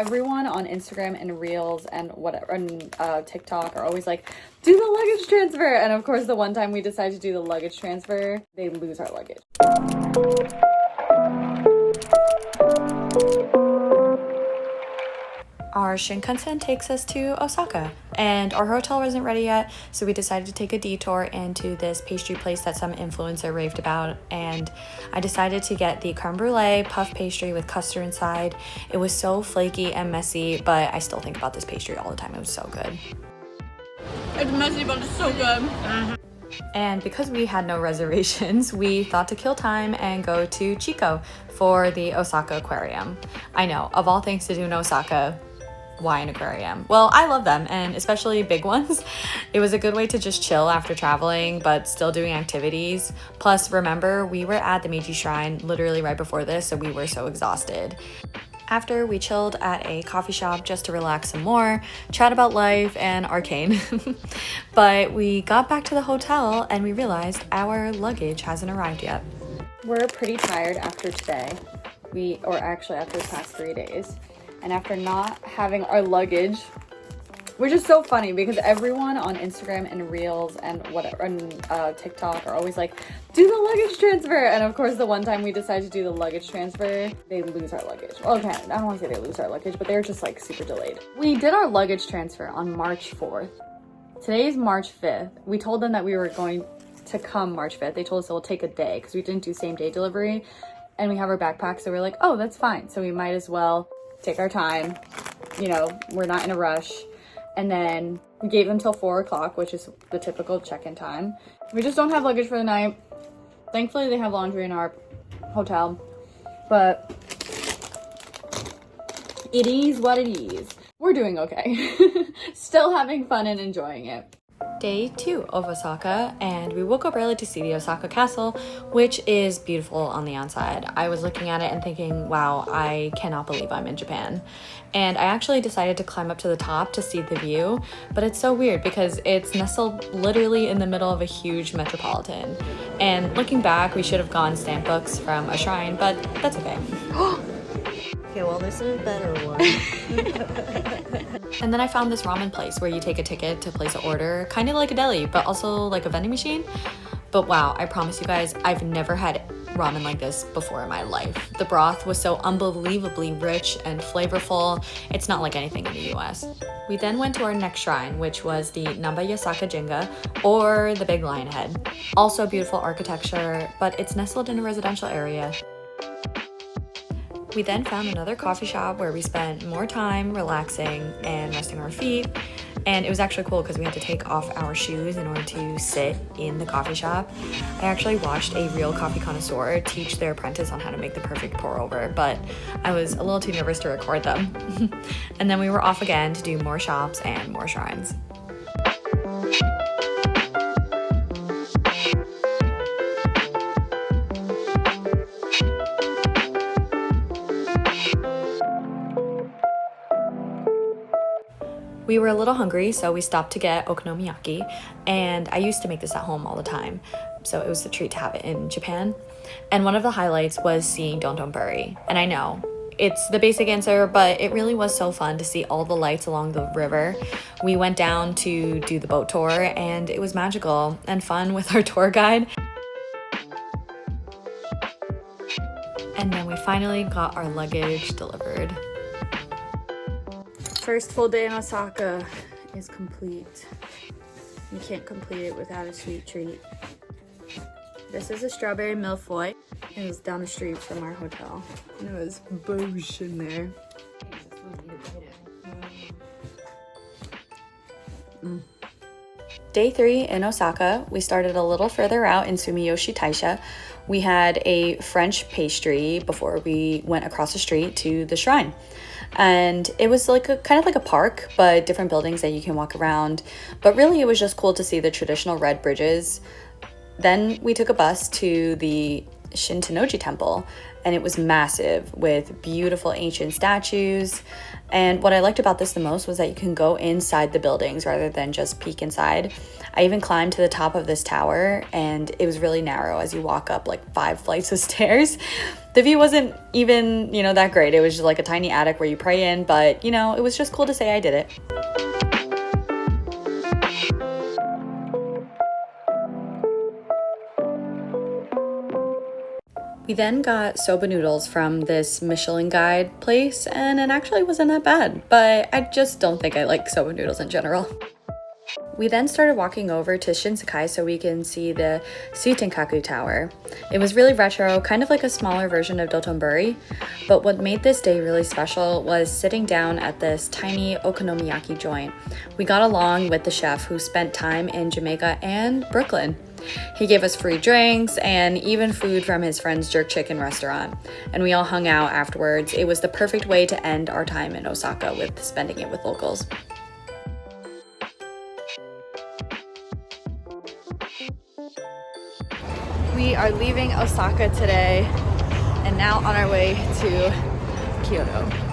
Everyone on Instagram and Reels and whatever, and TikTok are always like, do the luggage transfer. And of course, the one time we decided to do the luggage transfer, they lose our luggage. Our Shinkansen takes us to Osaka, and our hotel wasn't ready yet, so we decided to take a detour into this pastry place that some influencer raved about, and I decided to get the creme brulee puff pastry with custard inside. It was so flaky and messy, but I still think about this pastry all the time. It was so good. It's messy, but it's so good. And because we had no reservations, we thought to kill time and go to Chico for the Osaka Aquarium. I know, of all things to do in Osaka, why an aquarium? Well, I love them, and especially big ones. It was a good way to just chill after traveling, but still doing activities. Plus, remember, we were at the Meiji Shrine literally right before this, so we were so exhausted. After, we chilled at a coffee shop just to relax some more, chat about life and Arcane. But we got back to the hotel and we realized our luggage hasn't arrived yet. We're pretty tired after today. After the past 3 days. And after not having our luggage, which is so funny because everyone on Instagram and Reels and whatever, and TikTok are always like, do the luggage transfer. And of course, the one time we decided to do the luggage transfer, they lose our luggage. Okay, I don't want to say they lose our luggage, but they're just like super delayed. We did our luggage transfer on March 4th. Today is March 5th. We told them that we were going to come March 5th. They told us it will take a day because we didn't do same day delivery. And we have our backpack, so we're like, oh, that's fine. So we might as well take our time, you know, we're not in a rush. And then we gave them till 4 o'clock, which is the typical check-in time. We just don't have luggage for the night. Thankfully, they have laundry in our hotel, but it is what it is. We're doing okay. Still having fun and enjoying it. Day 2 of Osaka, and we woke up early to see the Osaka Castle, which is beautiful on the outside. I was looking at it and thinking, wow, I cannot believe I'm in Japan. And I actually decided to climb up to the top to see the view, but it's so weird because it's nestled literally in the middle of a huge metropolitan. And looking back, we should have gone stamp books from a shrine, but that's okay. Okay, well, this is a better one. And then I found this ramen place where you take a ticket to place an order, kind of like a deli, but also like a vending machine. But wow, I promise you guys, I've never had ramen like this before in my life. The broth was so unbelievably rich and flavorful. It's not like anything in the US. We then went to our next shrine, which was the Namba Yasaka Jinga, or the Big Lion Head. Also beautiful architecture, but it's nestled in a residential area. We then found another coffee shop where we spent more time relaxing and resting our feet. And it was actually cool because we had to take off our shoes in order to sit in the coffee shop. I actually watched a real coffee connoisseur teach their apprentice on how to make the perfect pour over, but I was a little too nervous to record them. And then we were off again to do more shops and more shrines. We were a little hungry, so we stopped to get okonomiyaki, and I used to make this at home all the time, so it was a treat to have it in Japan. And one of the highlights was seeing Dontonburi, and I know, it's the basic answer, but it really was so fun to see all the lights along the river. We went down to do the boat tour, and it was magical and fun with our tour guide. And then we finally got our luggage delivered. First full day in Osaka is complete. You can't complete it without a sweet treat. This is a strawberry millefeuille. It was down the street from our hotel. And it was boosh in there. Day 3 in Osaka, we started a little further out in Sumiyoshi Taisha. We had a French pastry before we went across the street to the shrine. And it was like kind of like a park, but different buildings that you can walk around. But really, it was just cool to see the traditional red bridges. Then we took a bus to the Shintanoji temple, and it was massive with beautiful ancient statues. And what I liked about this the most was that you can go inside the buildings rather than just peek inside. I even climbed to the top of this tower, and it was really narrow as you walk up like 5 flights of stairs. The view wasn't even, that great. It was just like a tiny attic where you pray in, but it was just cool to say I did it. We then got soba noodles from this Michelin guide place, and it actually wasn't that bad, but I just don't think I like soba noodles in general. We then started walking over to Shinsekai so we can see the Suitenkaku Tower. It was really retro, kind of like a smaller version of Dotonbori, but what made this day really special was sitting down at this tiny okonomiyaki joint. We got along with the chef who spent time in Jamaica and Brooklyn. He gave us free drinks and even food from his friend's jerk chicken restaurant, and we all hung out afterwards. It was the perfect way to end our time in Osaka with spending it with locals. We are leaving Osaka today and now on our way to Kyoto.